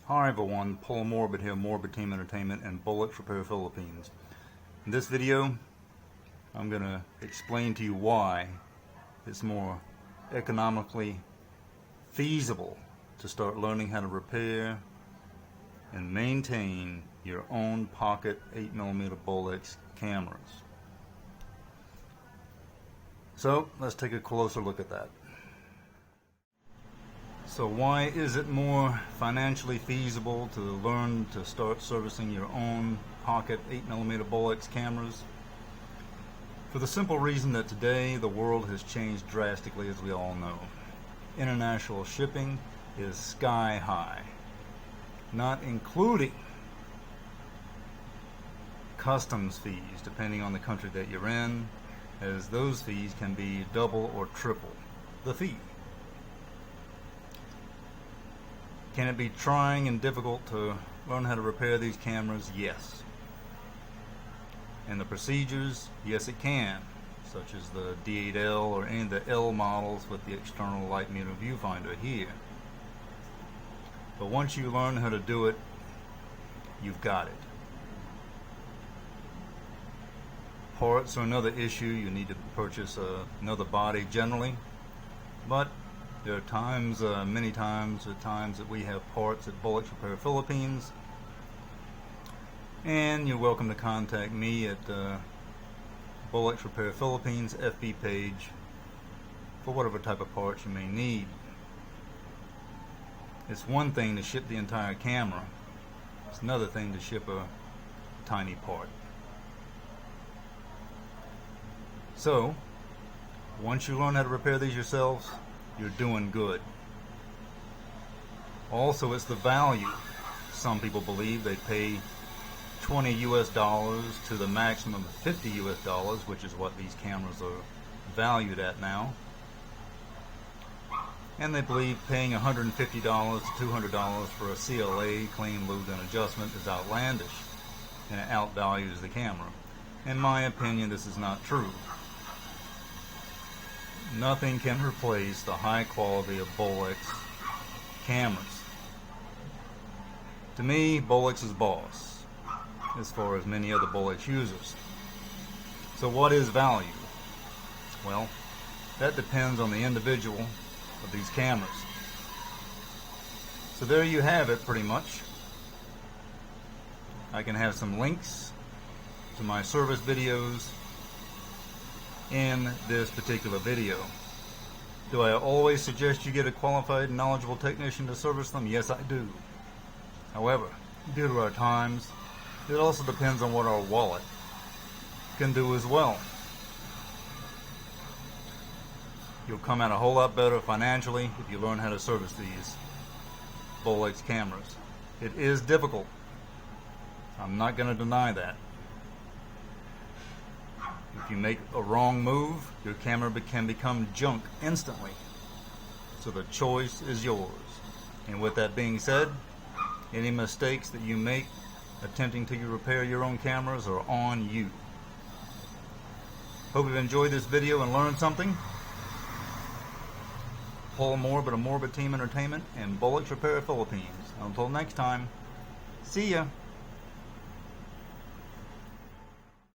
Hi everyone, Paul Morbid here, Morbid Team Entertainment and Bolex Repair Philippines. In this video, I'm going to explain to you why it's more economically feasible to start learning how to repair and maintain your own pocket 8mm Bolex cameras. So let's take a closer look at that. So why is it more financially feasible to learn to start servicing your own pocket 8mm Bolex cameras? For the simple reason that today the world has changed drastically, as we all know. International shipping is sky high, not including customs fees depending on the country that you're in, as those fees can be double or triple the fee. Can it be trying and difficult to learn how to repair these cameras? Yes. And the procedures? Yes, it can, such as the D8L or any of the L models with the external light meter viewfinder here. But once you learn how to do it, you've got it. Parts are another issue. You need to purchase another body generally, but there are times, many times, that we have parts at Bolex Repair Philippines, and you're welcome to contact me at Bolex Repair Philippines FB page for whatever type of parts you may need. It's one thing to ship the entire camera. It's another thing to ship a tiny part. So, once you learn how to repair these yourselves, you're doing good. Also, it's the value. Some people believe they pay $20 US to the maximum of $50 US, which is what these cameras are valued at now. And they believe paying $150 to $200 for a CLA, clean, lubed, and adjustment is outlandish, and it outvalues the camera. In my opinion, this is not true. Nothing can replace the high quality of Bolex cameras. To me, Bolex is boss, as far as many other Bolex users. So what is value? Well, that depends on the individual of these cameras. So there you have it, pretty much. I can have some links to my service videos in this particular video. Do I always suggest you get a qualified and knowledgeable technician to service them? Yes, I do. However, due to our times, it also depends on what our wallet can do as well. You'll come out a whole lot better financially if you learn how to service these Bolex cameras. It is difficult. I'm not going to deny that. If you make a wrong move, your camera can become junk instantly. So the choice is yours. And with that being said, any mistakes that you make attempting to repair your own cameras are on you. Hope you've enjoyed this video and learned something. Paul Morbid of Morbid Team Entertainment and Bolex Repair Philippines. Until next time, see ya.